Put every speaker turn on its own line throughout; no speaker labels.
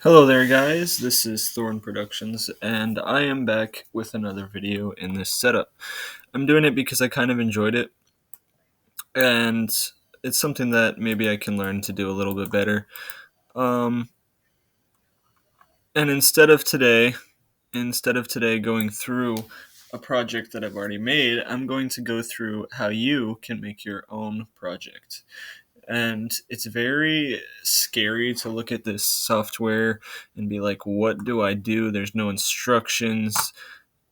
Hello there, guys. This is Thorn Productions, and I am back with another video in this setup. I'm doing it because I kind of enjoyed it, and it's something that maybe I can learn to do a little bit better. Um, and instead of today going through a project that I've already made, I'm going to go through how you can make your own project. And it's very scary to look at this software and be like, what do I do? There's no instructions.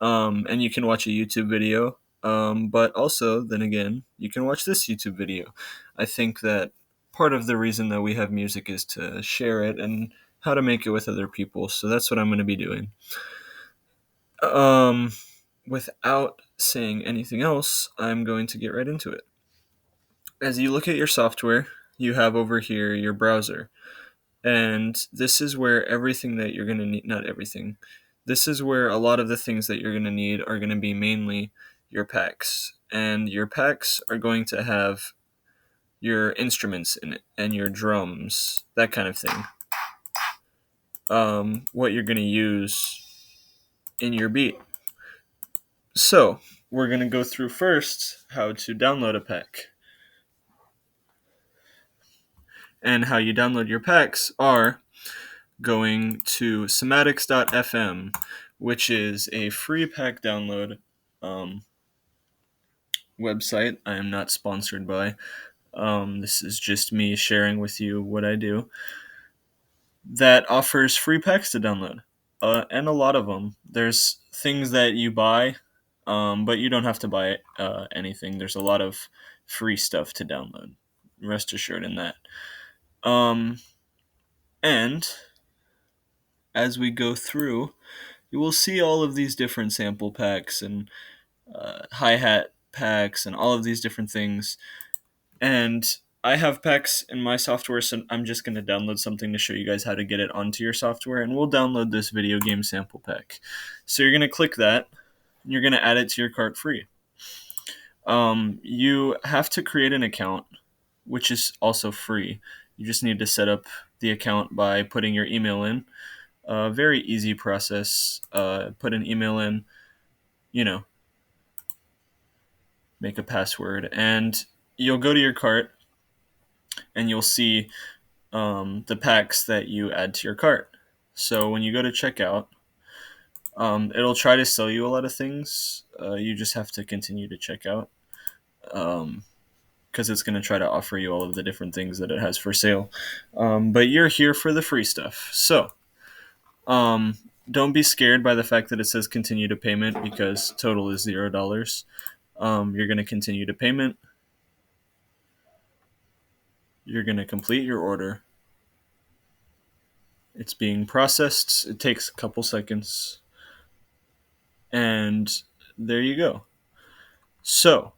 And you can watch a YouTube video. But also, then again, you can watch this YouTube video. I think that part of the reason that we have music is to share it and how to make it with other people. So that's what I'm going to be doing. Um, Without saying anything else, I'm going to get right into it. As you look at your software, you have over here your browser. And this is where everything that you're going to need, not everything, this is where a lot of the things that you're going to need are going to be mainly your packs. And your packs are going to have your instruments in it and your drums, that kind of thing. What you're going to use in your beat. So, we're going to go through first how to download a pack. And how you download your packs are going to Somatics.fm, which is a free pack download website. I am not sponsored by. This is just me sharing with you what I do. That offers free packs to download, and a lot of them. There's things that you buy, but you don't have to buy anything. There's a lot of free stuff to download. Rest assured in that. And as we go through, you will see all of these different sample packs and hi-hat packs and all of these different things. And I have packs in my software, so I'm just going to download something to show you guys how to get it onto your software, and we'll download this video game sample pack. So you're going to click that, and you're going to add it to your cart free. You have to create an account, which is also free. You just need to set up the account by putting your email in. Very easy process. Put an email in, make a password, and you'll go to your cart, and you'll see the packs that you add to your cart. So when you go to checkout, it'll try to sell you a lot of things. You just have to continue to check out because it's going to try to offer you all of the different things that it has for sale. But you're here for the free stuff. So don't be scared by the fact that it says continue to payment because total is $0. You're going to continue to payment. You're going to complete your order. It's being processed. It takes a couple seconds. And there you go. So,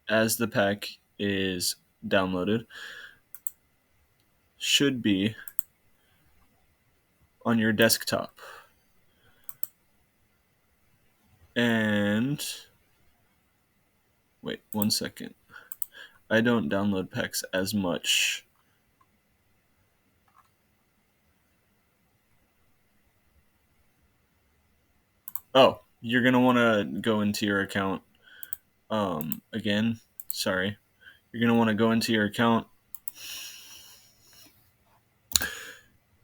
as the pack is downloaded, should be on your desktop. And wait 1 second. I don't download packs as much. Oh, you're going to want to go into your account again. Sorry. You're going to want to go into your account.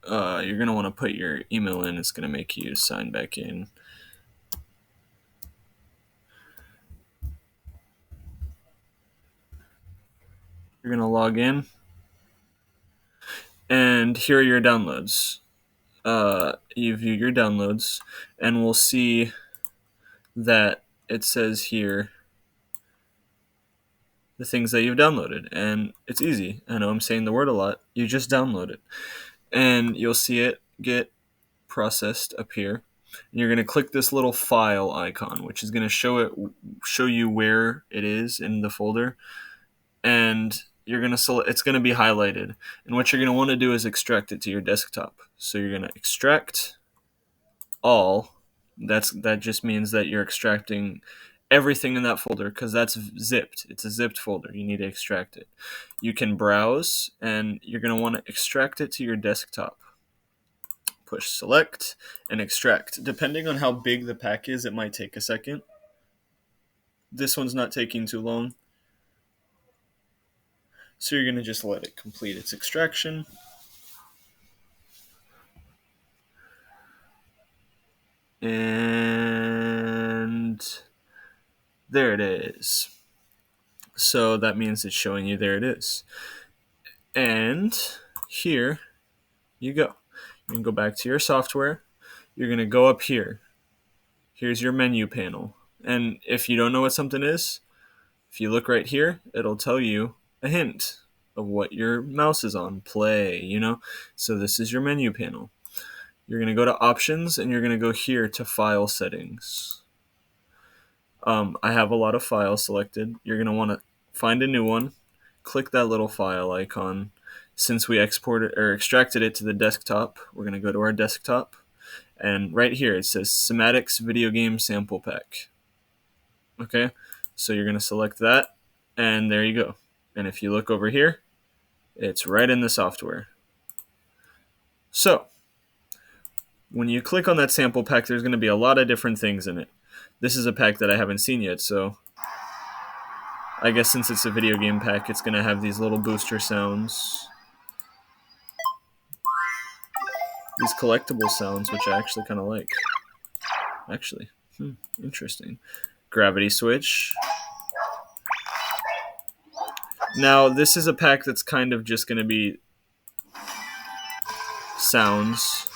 You're going to want to put your email in. It's going to make you sign back in. You're going to log in. And here are your downloads. You view your downloads, and we'll see that it says here the things that you've downloaded. And it's easy. I know I'm saying the word a lot. You just download it. And you'll see it get processed up here. And you're going to click this little file icon, which is going to show you where it is in the folder. And you're going to it's going to be highlighted. And what you're going to want to do is extract it to your desktop. So you're going to extract all. That just means that you're extracting everything in that folder because that's zipped. It's a zipped folder. You need to extract it. You can browse, and you're going to want to extract it to your desktop. push select, and extract. Depending on how big the pack is, it might take a second. This one's not taking too long. So you're going to just let it complete its extraction. And there it is. So that means it's showing you there it is. And here you go. You can go back to your software. You're going to go up here. Here's your menu panel. And if you don't know what something is, if you look right here, it'll tell you a hint of what your mouse is on. Play, you know? So this is your menu panel. You're going to go to options and you're going to go here to file settings. I have a lot of files selected. You're going to want to find a new one. Click that little file icon. Since we exported or extracted it to the desktop, we're going to go to our desktop. And right here it says Cymatics Video Game Sample Pack. Okay, so you're going to select that, and there you go. And if you look over here, it's right in the software. So when you click on that sample pack, there's going to be a lot of different things in it. This is a pack that I haven't seen yet, so I guess since it's a video game pack, it's going to have these little booster sounds. These collectible sounds, which I actually kind of like. Actually, interesting. Gravity switch. Now, this is a pack that's kind of just going to be sounds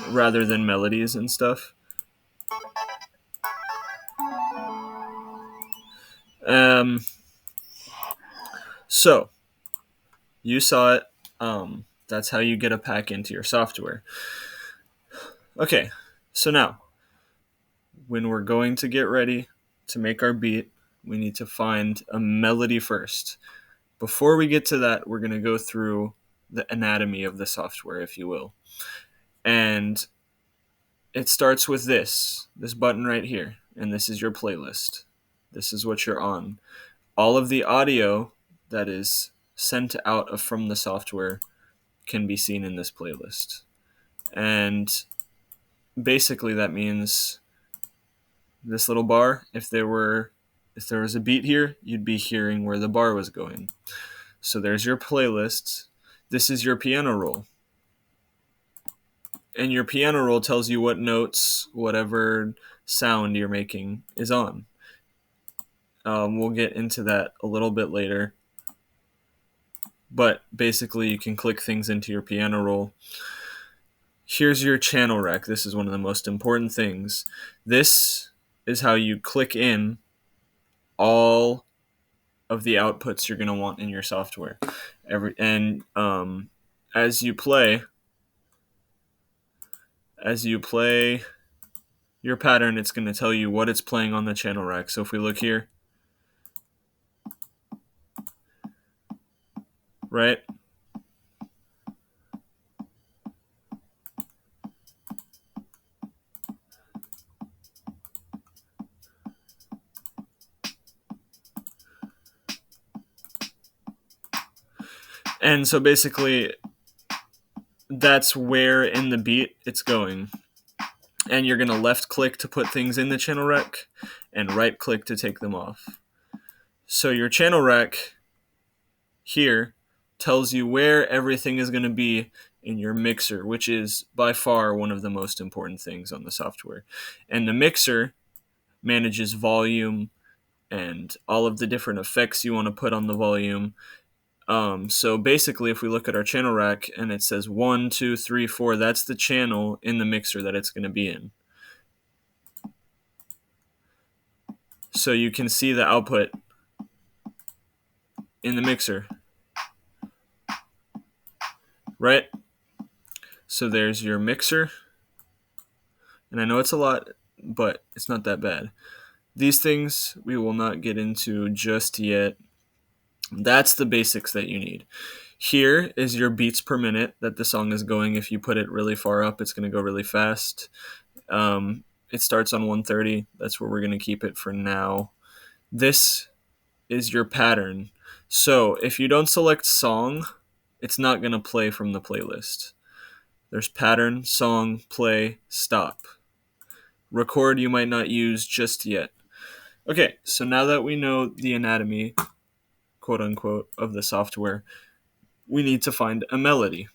rather than melodies and stuff. So, you saw it. That's how you get a pack into your software. Okay, so now, when we're going to get ready to make our beat, we need to find a melody first. Before we get to that, we're going to go through the anatomy of the software, if you will. And it starts with this button right here, and this is your playlist. This is what you're on. All of the audio that is sent out from the software can be seen in this playlist. And basically that means this little bar, if there was a beat here, you'd be hearing where the bar was going. So there's your playlist. This is your piano roll. And your piano roll tells you what notes, whatever sound you're making is on. We'll get into that a little bit later. But basically, you can click things into your piano roll. Here's your channel rack. This is one of the most important things. This is how you click in all of the outputs you're going to want in your software. As you play your pattern, it's going to tell you what it's playing on the channel rack. So if we look here, right? And so basically, that's where in the beat it's going. And you're going to left click to put things in the channel rack and right click to take them off. So your channel rack here tells you where everything is going to be in your mixer, which is by far one of the most important things on the software. And the mixer manages volume and all of the different effects you want to put on the volume. So basically, if we look at our channel rack and it says 1, 2, 3, 4, that's the channel in the mixer that it's going to be in. So you can see the output in the mixer, right? So there's your mixer. And I know it's a lot, but it's not that bad. These things we will not get into just yet. That's the basics that you need. Here is your beats per minute that the song is going. If you put it really far up, it's going to go really fast. It starts on 130. That's where we're going to keep it for now. This is your pattern. So if you don't select song, it's not going to play from the playlist. There's pattern, song, play, stop. Record you might not use just yet. Okay, so now that we know the anatomy, quote unquote, of the software, we need to find a melody.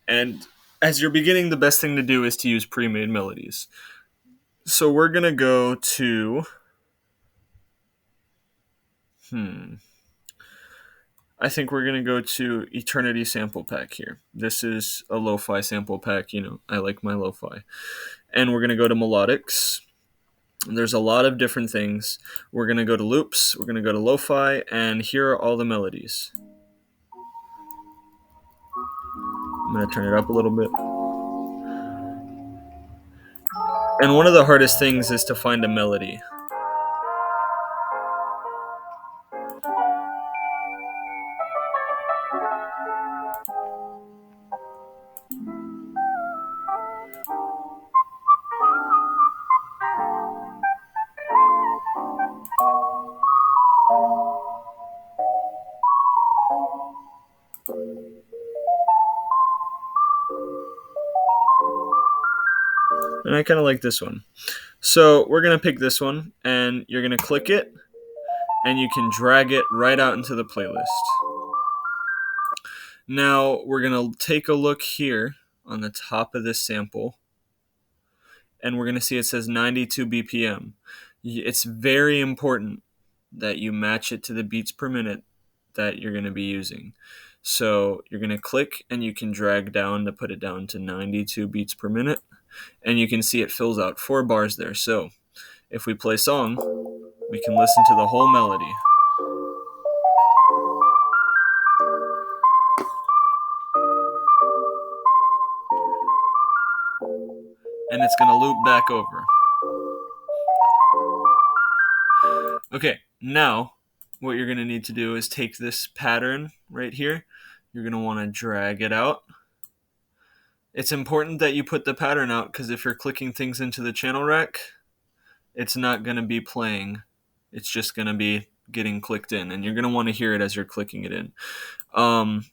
And as you're beginning, the best thing to do is to use pre-made melodies. So we're going to go to... I think we're going to go to Eternity Sample Pack here. This is a lo-fi sample pack. You know, I like my lo-fi. And we're going to go to Melodics. There's a lot of different things. We're going to go to Loops. We're going to go to Lo-fi. And here are all the melodies. I'm going to turn it up a little bit. And one of the hardest things is to find a melody. And I kind of like this one. So we're going to pick this one, and you're going to click it, and you can drag it right out into the playlist. Now we're going to take a look here on the top of this sample, and we're going to see it says 92 BPM. It's very important that you match it to the beats per minute that you're going to be using. So you're going to click, and you can drag down to put it down to 92 beats per minute. And you can see it fills out 4 bars there. So if we play song, we can listen to the whole melody. And it's going to loop back over. Okay, now what you're going to need to do is take this pattern right here. You're going to want to drag it out. It's important that you put the pattern out, because if you're clicking things into the channel rack, it's not going to be playing. It's just going to be getting clicked in, and you're going to want to hear it as you're clicking it in. On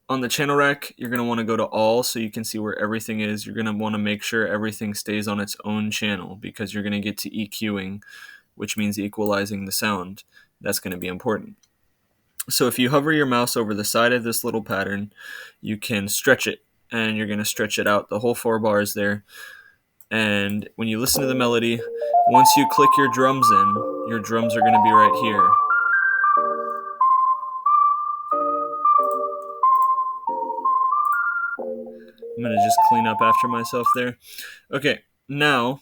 the channel rack, you're going to want to go to all so you can see where everything is. You're going to want to make sure everything stays on its own channel, because you're going to get to EQing, which means equalizing the sound. That's going to be important. So if you hover your mouse over the side of this little pattern, you can stretch it, and you're going to stretch it out the whole 4 bars there. And when you listen to the melody, once you click your drums in, your drums are going to be right here. I'm going to just clean up after myself there. Okay, now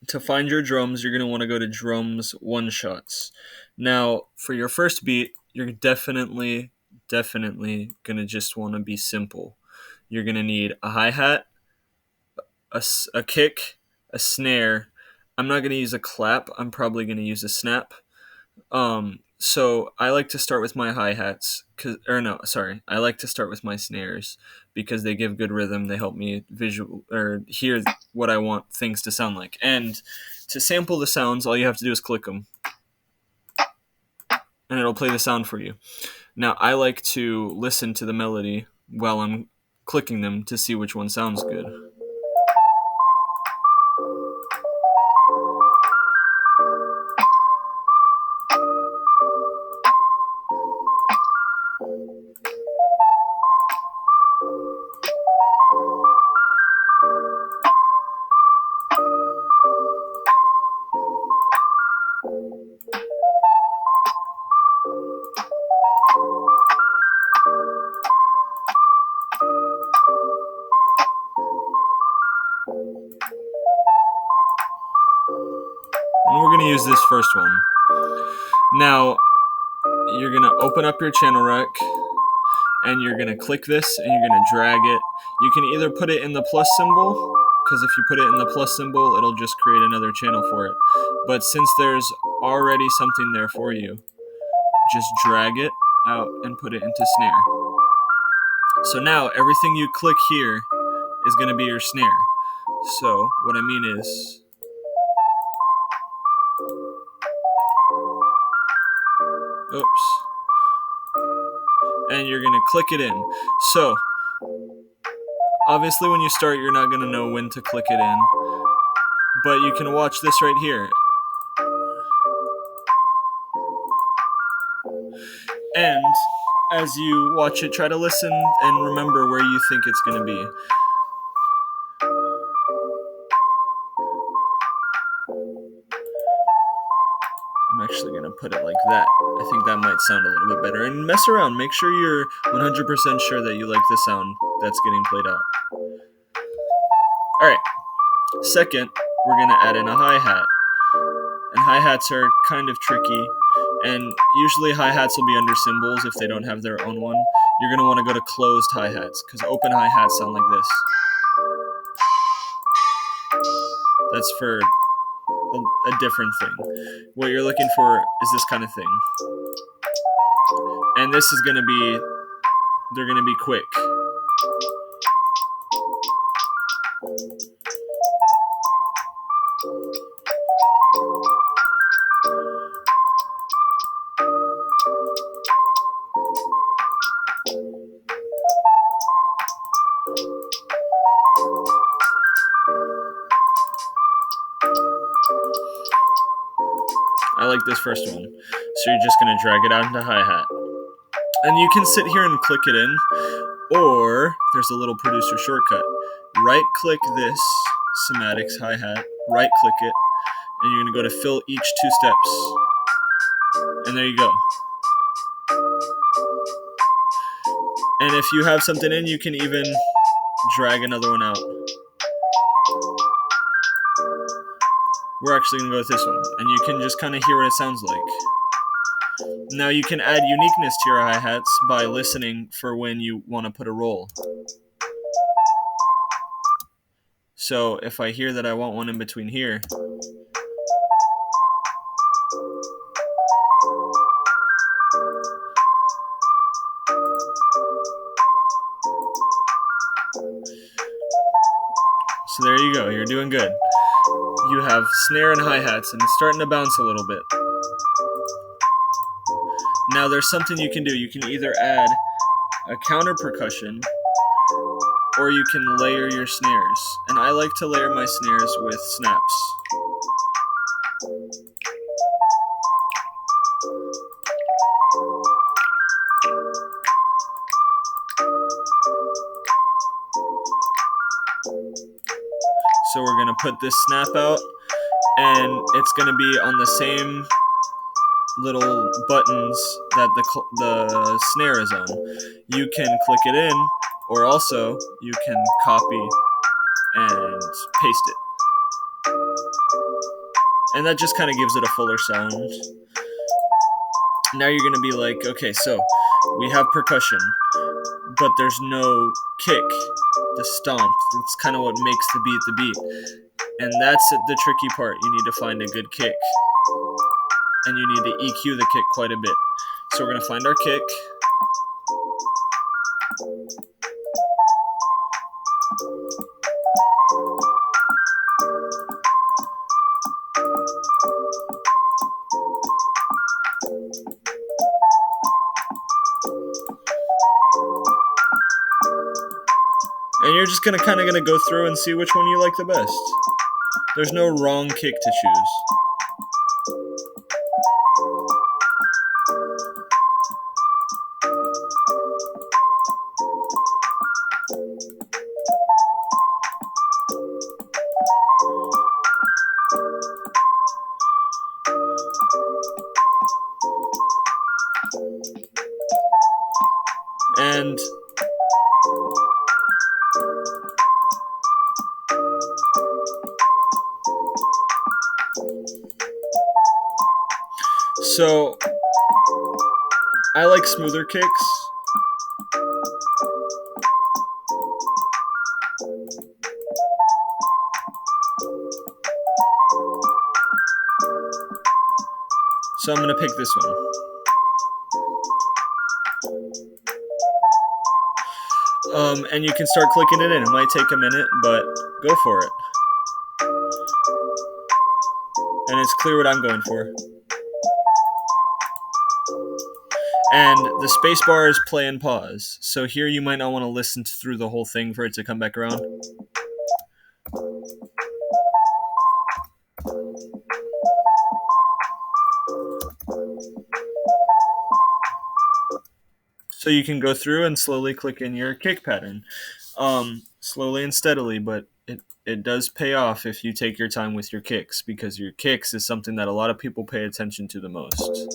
to find your drums, you're going to want to go to Drums One Shots. Now, for your first beat, you're definitely going to just want to be simple. You're going to need a hi-hat, a kick, a snare. I'm not going to use a clap. I'm probably going to use a snap. So I like to start with my hi-hats, I like to start with my snares, because they give good rhythm. They help me hear what I want things to sound like. And to sample the sounds, all you have to do is click them, and it'll play the sound for you. Now, I like to listen to the melody while I'm clicking them to see which one sounds good. And we're going to use this first one. Now, you're going to open up your channel rack, and you're going to click this, and you're going to drag it. You can either put it in the plus symbol, because if you put it in the plus symbol, it'll just create another channel for it. But since there's already something there for you, just drag it out and put it into snare. So now everything you click here is going to be your snare. So what I mean is, oops, and you're going to click it in. So Obviously, when you start, you're not going to know when to click it in, but you can watch this right here. And as you watch it, try to listen and remember where you think it's going to be. I'm actually going to put it like that. I think that might sound a little bit better. And mess around. Make sure you're 100% sure that you like the sound that's getting played out. Alright. Second, we're going to add in a hi-hat. And hi-hats are kind of tricky. And usually hi-hats will be under cymbals if they don't have their own one. You're going to want to go to closed hi-hats, because open hi-hats sound like this. That's for a different thing. What you're looking for is this kind of thing. And this is going to be, they're going to be quick. I like this first one. So you're just going to drag it out into hi-hat. And you can sit here and click it in, or there's a little producer shortcut. Right-click this Cymatics hi-hat, right-click it, and you're going to go to fill each 2 steps. And there you go. And if you have something in, you can even drag another one out. We're actually going to go with this one, and you can just kind of hear what it sounds like. Now you can add uniqueness to your hi-hats by listening for when you want to put a roll. So if I hear that I want one in between here, so there you go, you're doing good. You have snare and hi-hats, and it's starting to bounce a little bit. Now there's something you can do. You can either add a counter percussion, or you can layer your snares. And I like to layer my snares with snaps. So we're going to put this snap out, and it's going to be on the same little buttons that the snare is on. You can click it in, or also you can copy and paste it. And that just kind of gives it a fuller sound. Now you're going to be like, okay, so we have percussion, but there's no kick, the stomp. That's kind of what makes the beat the beat. And that's the tricky part. You need to find a good kick. And you need to EQ the kick quite a bit. So we're going to find our kick. And you're just kind of go through and see which one you like the best. There's no wrong kick to choose. And so I like smoother kicks. So I'm going to pick this one. And you can start clicking it in. It might take a minute, but go for it. And it's clear what I'm going for. And the space bar is play and pause. So here you might not want to listen through the whole thing for it to come back around. So you can go through and slowly click in your kick pattern. Slowly and steadily, but it does pay off if you take your time with your kicks, because your kicks is something that a lot of people pay attention to the most.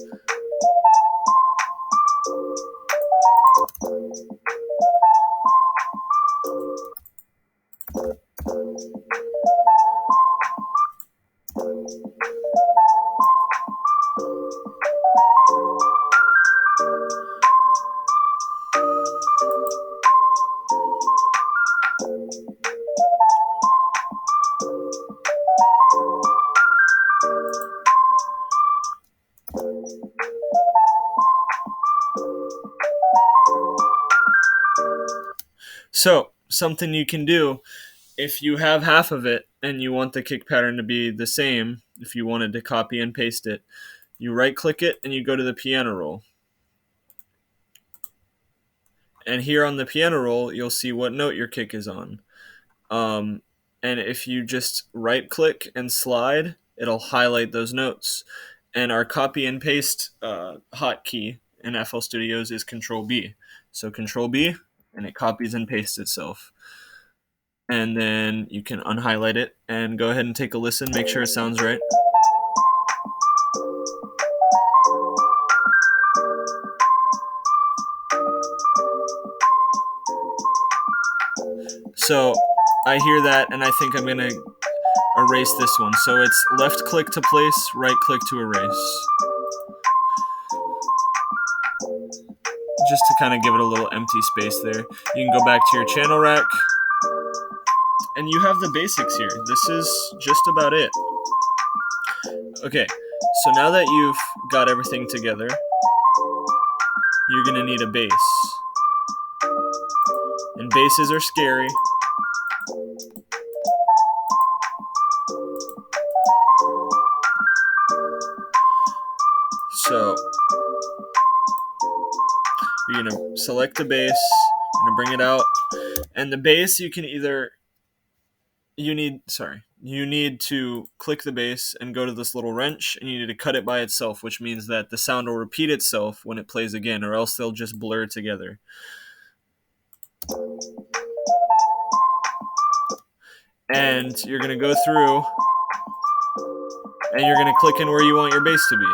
So, something you can do, if you have half of it and you want the kick pattern to be the same, if you wanted to copy and paste it, you right click it and you go to the piano roll. And here on the piano roll, you'll see what note your kick is on. And if you just right click and slide, it'll highlight those notes. And our copy and paste hotkey in FL Studios is Control B. So Control B, and it copies and pastes itself. And then you can unhighlight it and go ahead and take a listen, make sure it sounds right. So I hear that, and I think I'm going to erase this one. So it's left click to place, right click to erase. Just to kind of give it a little empty space there. You can go back to your channel rack, and you have the basics here. This is just about it. Okay, so now that you've got everything together, you're going to need a bass. And basses are scary. So you're going to select the bass, you're going to bring it out, and the bass you can either, you need to click the bass and go to this little wrench, and you need to cut it by itself, which means that the sound will repeat itself when it plays again, or else they'll just blur together. And you're going to go through, and you're going to click in where you want your bass to be.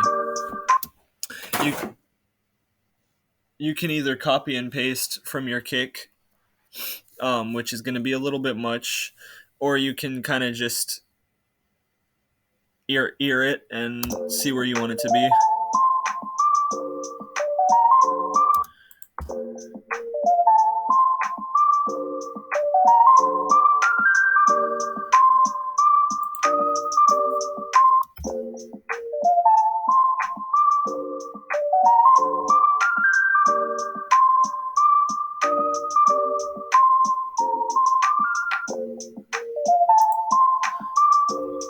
You can either copy and paste from your kick, which is going to be a little bit much, or you can kind of just ear it and see where you want it to be.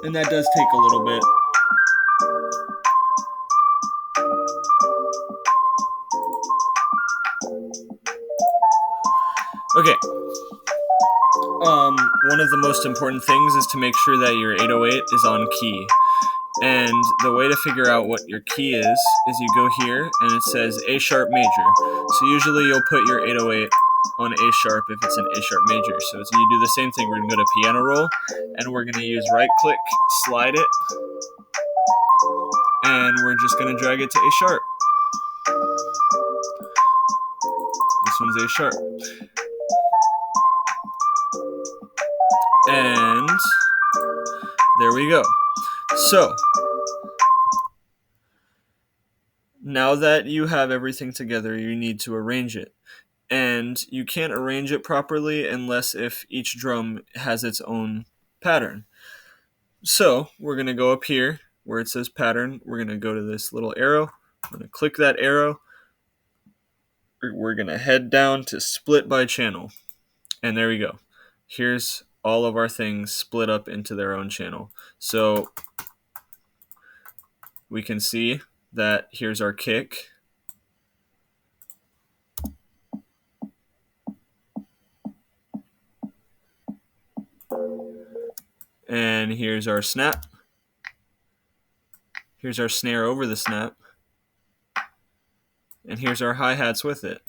And that does take a little bit. Okay. One of the most important things is to make sure that your 808 is on key. And the way to figure out what your key is you go here and it says A sharp major. So usually you'll put your 808 on A sharp if it's an A sharp major. So you do the same thing. We're going to go to piano roll, and we're going to use right click, slide it, and we're just going to drag it to A sharp. This one's A sharp. And there we go. So now that you have everything together, you need to arrange it. And you can't arrange it properly unless if each drum has its own pattern. So we're going to go up here where it says pattern. We're going to go to this little arrow. I'm going to click that arrow. We're going to head down to split by channel. And there we go. Here's all of our things split up into their own channel. So we can see that here's our kick. And here's our snap. Here's our snare over the snap. And here's our hi-hats with it.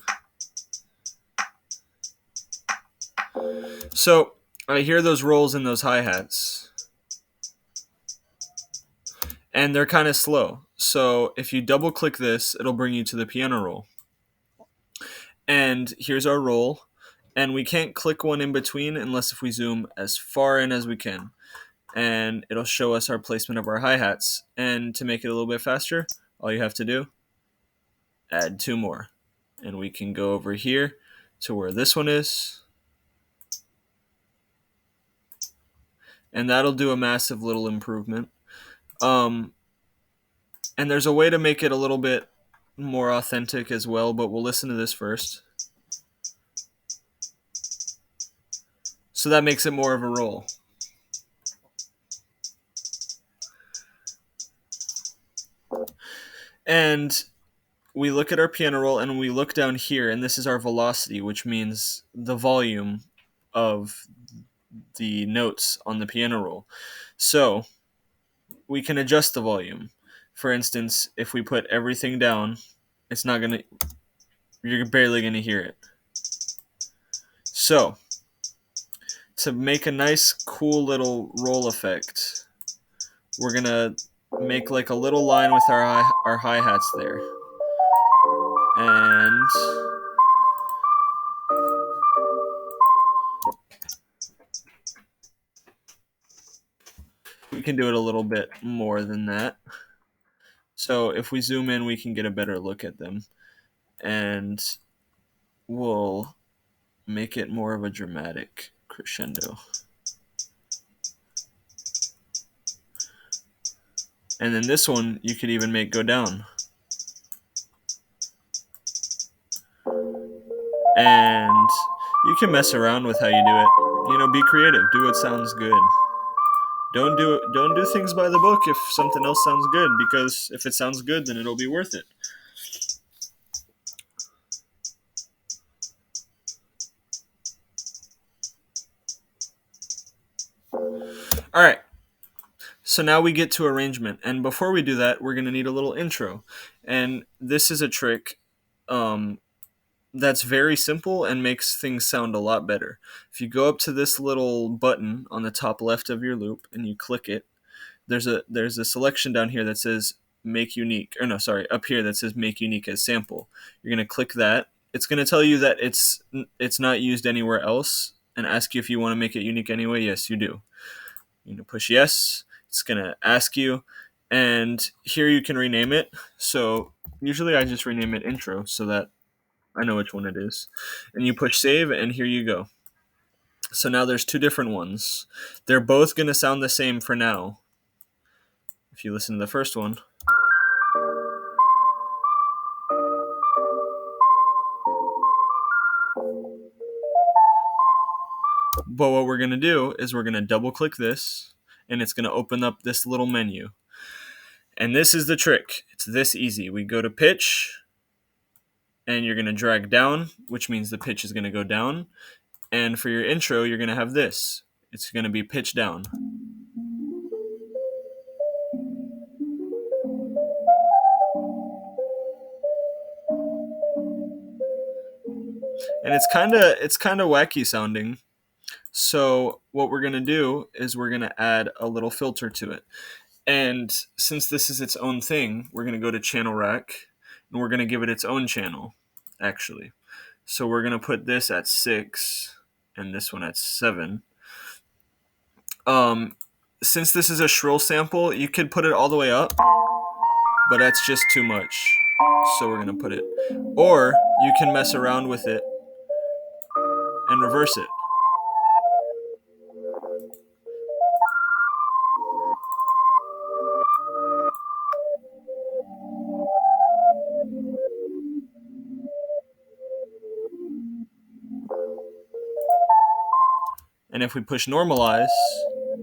So I hear those rolls in those hi-hats. And they're kind of slow. So if you double click this, it'll bring you to the piano roll. And here's our roll. And we can't click one in between unless if we zoom as far in as we can. And it'll show us our placement of our hi-hats. And to make it a little bit faster, all you have to do, add 2 more. And we can go over here to where this one is. And that'll do a massive little improvement. And there's a way to make it a little bit more authentic as well, but we'll listen to this first. So that makes it more of a roll. And we look at our piano roll and we look down here, and this is our velocity, which means the volume of the notes on the piano roll. So we can adjust the volume. For instance, if we put everything down, it's not gonna, you're barely gonna hear it. So to make a nice cool little roll effect, we're gonna make like a little line with our hi-hats there. And we can do it a little bit more than that. So if we zoom in, we can get a better look at them. And we'll make it more of a dramatic crescendo. And then this one, you could even make go down. And you can mess around with how you do it. You know, be creative. Do what sounds good. Don't do things by the book if something else sounds good, because if it sounds good, then it'll be worth it. All right. So now we get to arrangement, and before we do that, we're going to need a little intro. And this is a trick that's very simple and makes things sound a lot better. If you go up to this little button on the top left of your loop and you click it, there's a selection down here that says make unique, or no, sorry, up here that says make unique as sample. You're going to click that. It's going to tell you that it's not used anywhere else and ask you if you want to make it unique anyway. Yes, you do. You know, push yes. It's going to ask you, and here you can rename it. So usually I just rename it intro so that I know which one it is. And you push save, and here you go. So now there's 2 different ones. They're both going to sound the same for now. If you listen to the first one. But what we're going to do is we're going to double click this, and it's going to open up this little menu. And this is the trick. It's this easy. We go to pitch, and you're going to drag down, which means the pitch is going to go down. And for your intro, you're going to have this. It's going to be pitch down. And it's kind of wacky sounding. So what we're going to do is we're going to add a little filter to it. And since this is its own thing, we're going to go to channel rack, and we're going to give it its own channel, actually. So we're going to put this at 6 and this one at 7. Since this is a shrill sample, you could put it all the way up, but that's just too much. So we're going to put it. Or you can mess around with it and reverse it. And if we push normalize,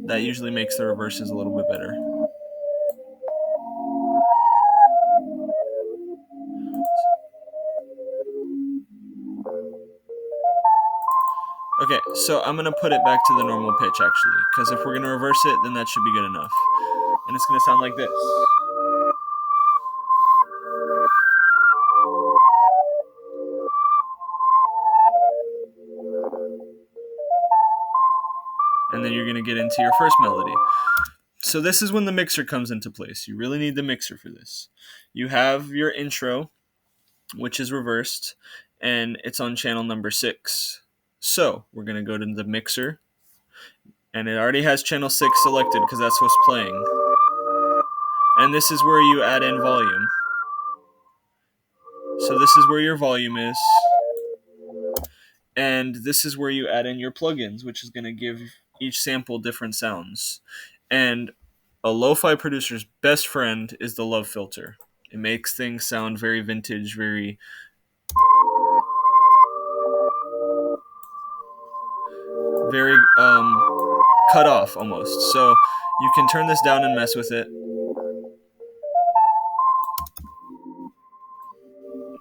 that usually makes the reverses a little bit better. Okay, So I'm going to put it back to the normal pitch, actually, because if we're going to reverse it, then that should be good enough. And it's going to sound like this. And then you're going to get into your first melody. So this is when the mixer comes into place. You really need the mixer for this. You have your intro, which is reversed, and it's on channel number 6. So we're going to go to the mixer, and it already has channel 6 selected because that's what's playing. And this is where you add in volume. So this is where your volume is. And this is where you add in your plugins, which is going to give each sample different sounds. And a lo-fi producer's best friend is the love filter. It makes things sound very vintage, very cut off almost. So you can turn this down and mess with it.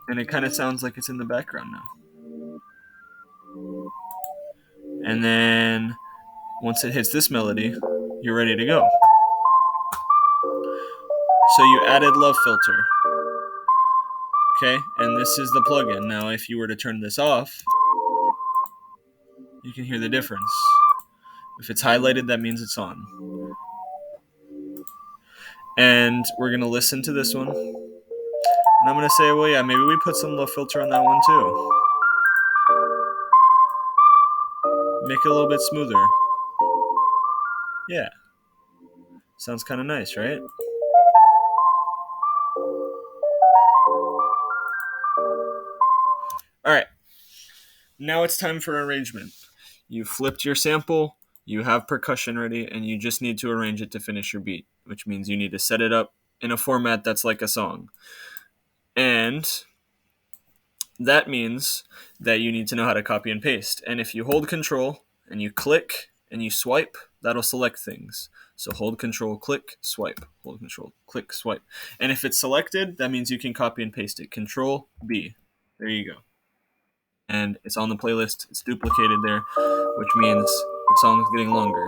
And it kind of sounds like it's in the background now. And then once it hits this melody, you're ready to go. So you added love filter. Okay, and this is the plugin. Now if you were to turn this off, you can hear the difference. If it's highlighted, that means it's on. And we're going to listen to this one. And I'm going to say, well, yeah, maybe we put some love filter on that one too. Make it a little bit smoother. Yeah. Sounds kind of nice, right? All right. Now it's time for arrangement. You flipped your sample, you have percussion ready, and you just need to arrange it to finish your beat, which means you need to set it up in a format that's like a song. And that means that you need to know how to copy and paste. And if you hold control and you click and you swipe, that'll select things. So hold control, click, swipe. Hold control, click, swipe. And if it's selected, that means you can copy and paste it. Control B. There you go. And it's on the playlist. It's duplicated there, which means the song is getting longer.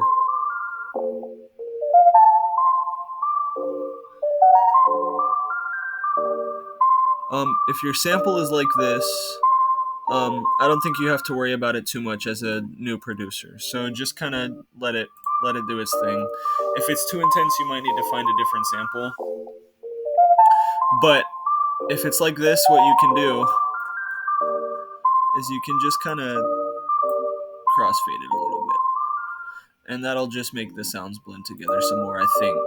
If your sample is like this, I don't think you have to worry about it too much as a new producer. So just kind of let it do its thing. If it's too intense, you might need to find a different sample. But if it's like this, what you can do is you can just kind of crossfade it a little bit. And that'll just make the sounds blend together some more, I think.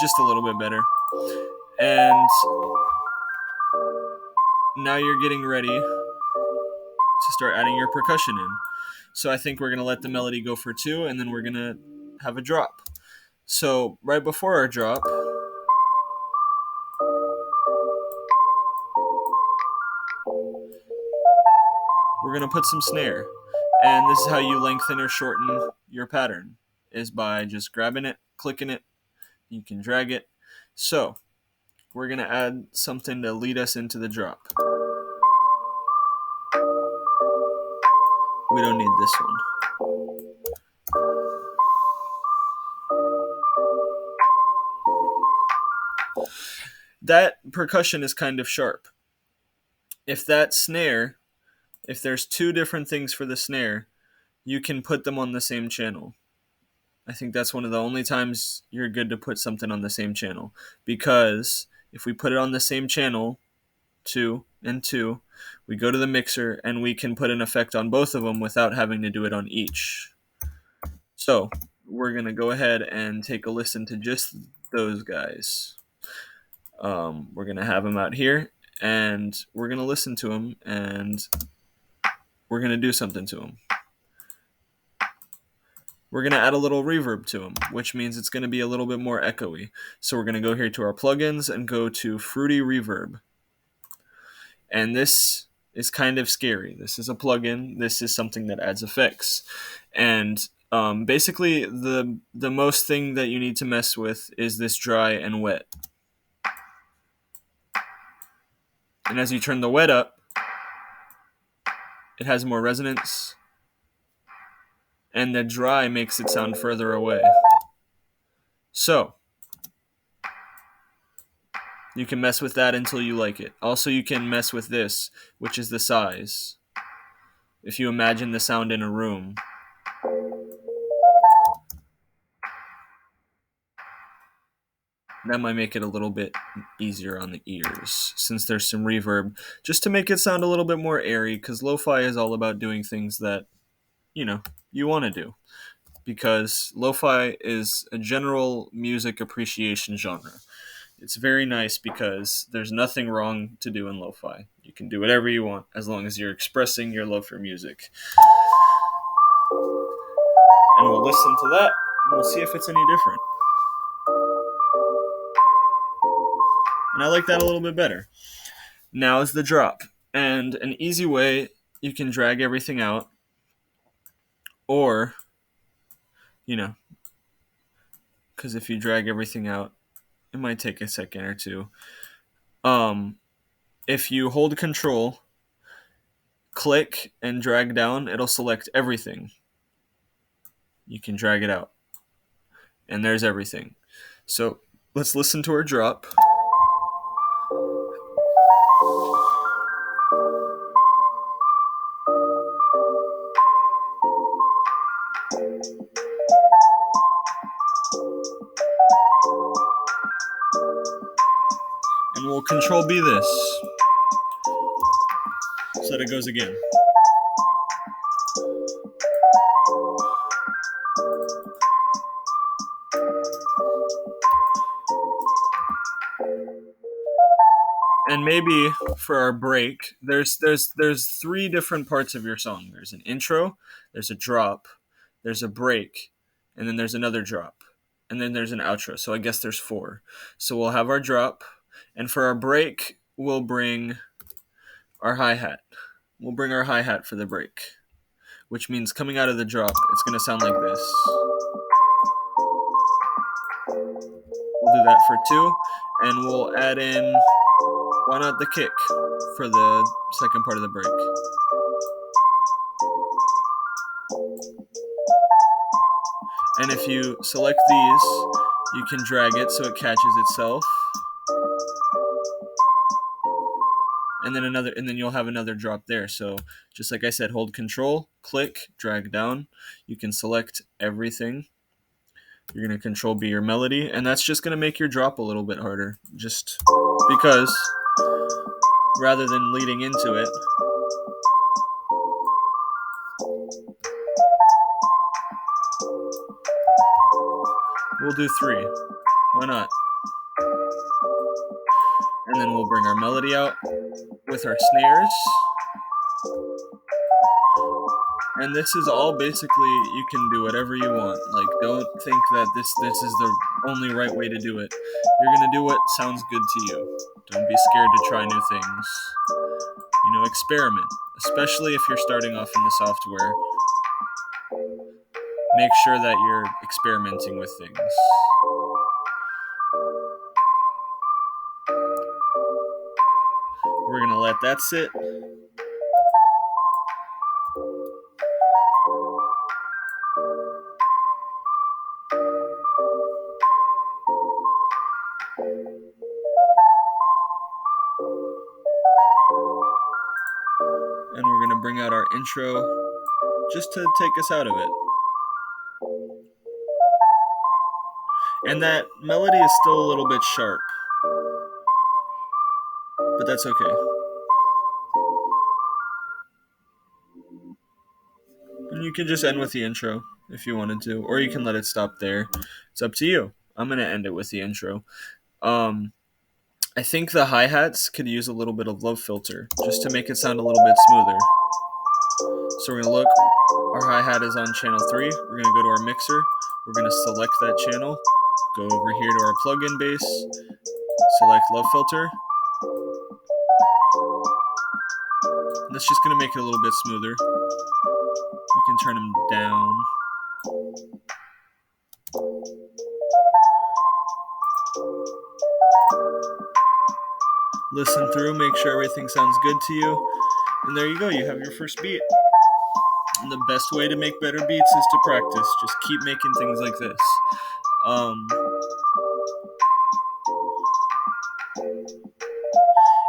Just a little bit better. And now you're getting ready to start adding your percussion in. So I think we're going to let the melody go for 2, and then we're going to have a drop. So right before our drop, we're going to put some snare. And this is how you lengthen or shorten your pattern, is by just grabbing it, clicking it. You can drag it. So we're going to add something to lead us into the drop. We don't need this one. That percussion is kind of sharp. If that snare, if there's 2 different things for the snare, you can put them on the same channel. I think that's one of the only times you're good to put something on the same channel. Because if we put it on the same channel, 2 and 2, we go to the mixer and we can put an effect on both of them without having to do it on each. So we're going to go ahead and take a listen to just those guys. We're going to have them out here, and we're going to listen to them, and we're going to do something to them. We're going to add a little reverb to them, which means it's going to be a little bit more echoey. So we're going to go here to our plugins and go to Fruity Reverb. And this is kind of scary. This is a plugin. This is something that adds effects. And basically, the most thing that you need to mess with is this dry and wet. And as you turn the wet up, it has more resonance, and the dry makes it sound further away. So you can mess with that until you like it. Also, you can mess with this, which is the size. If you imagine the sound in a room, that might make it a little bit easier on the ears, since there's some reverb, just to make it sound a little bit more airy, because lo-fi is all about doing things that, you want to do. Because lo-fi is a general music appreciation genre. It's very nice because there's nothing wrong to do in lo-fi. You can do whatever you want as long as you're expressing your love for music. And we'll listen to that and we'll see if it's any different. And I like that a little bit better. Now is the drop. And an easy way, you can drag everything out, or, because if you drag everything out, it might take a second or two. If you hold Control, click, and drag down, it'll select everything. You can drag it out. And there's everything. So let's listen to our drop. And we'll Control B this so that it goes again. And maybe for our break, there's three different parts of your song. There's an intro, there's a drop, there's a break, and then there's another drop. And then there's an outro. So I guess there's four. So we'll have our drop, and for our break, we'll bring our hi-hat. We'll bring our hi-hat for the break, which means coming out of the drop, it's going to sound like this. We'll do that for two, and we'll add in, why not the kick for the second part of the break. And if you select these, you can drag it so it catches itself. And then you'll have another drop there. So just like I said, hold Control, click, drag down. You can select everything. You're going to Control B your melody, and that's just going to make your drop a little bit harder. Just because rather than leading into it, we'll do three. Why not? And then we'll bring our melody out with our snares. And this is all basically, you can do whatever you want. Like, don't think that this is the only right way to do it. You're going to do what sounds good to you. Don't be scared to try new things. Experiment. Especially if you're starting off in the software. Make sure that you're experimenting with things. We're going to let that sit. And we're going to bring out our intro just to take us out of it. And that melody is still a little bit sharp, but that's okay. And you can just end with the intro if you wanted to, or you can let it stop there. It's up to you. I'm going to end it with the intro. I think the hi-hats could use a little bit of Love Filter just to make it sound a little bit smoother. So we're going to look. Our hi-hat is on channel 3. We're going to go to our mixer. We're going to select that channel. Go over here to our plug-in bass. Select Love Filter. That's just going to make it a little bit smoother. We can turn them down. Listen through, make sure everything sounds good to you. And there you go, you have your first beat. And the best way to make better beats is to practice. Just keep making things like this.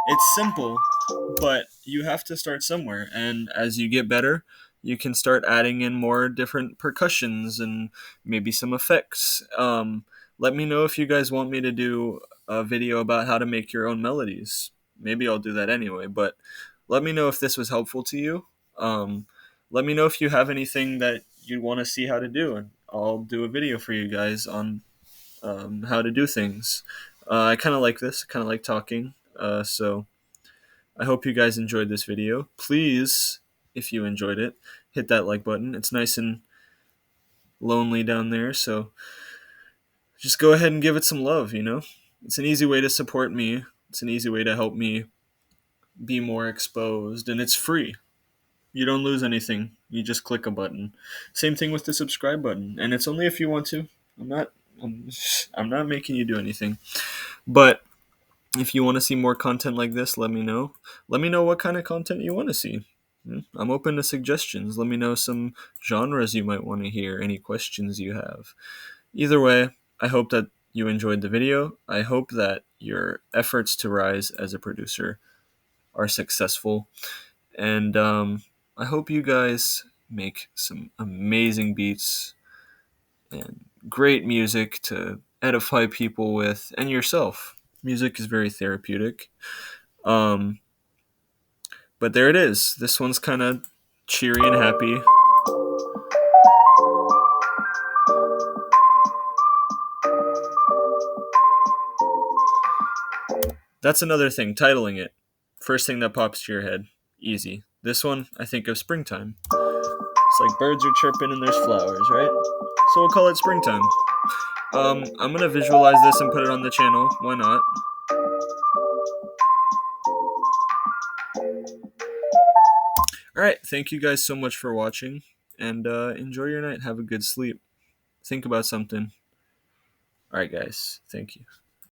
It's simple, but you have to start somewhere. And as you get better, you can start adding in more different percussions and maybe some effects. Let me know if you guys want me to do a video about how to make your own melodies. Maybe I'll do that anyway, but let me know if this was helpful to you. Um, Let me know if you have anything that you want to see how to do, and I'll do a video for you guys on how to do things. I kind of like this, kind of like talking. So I hope you guys enjoyed this video. Please, if you enjoyed it, hit that like button. It's nice and lonely down there, so just go ahead and give it some love, you know? It's an easy way to support me. It's an easy way to help me be more exposed, and it's free. You don't lose anything. You just click a button. Same thing with the subscribe button, and it's only if you want to. I'm not I'm not making you do anything. But if you want to see more content like this, let me know. Let me know what kind of content you want to see. I'm open to suggestions. Let me know some genres you might want to hear, any questions you have. Either way, I hope that you enjoyed the video. I hope that your efforts to rise as a producer are successful. And I hope you guys make some amazing beats and great music to edify people with and yourself. Music is very therapeutic. Um, but there it is. This one's kind of cheery and happy. That's another thing, titling it. First thing that pops to your head. Easy. This one, I think of springtime. It's like birds are chirping and there's flowers, right? So we'll call it springtime. I'm gonna visualize this and put it on the channel. Why not? Alright, thank you guys so much for watching, and enjoy your night. Have a good sleep. Think about something. Alright, guys. Thank you.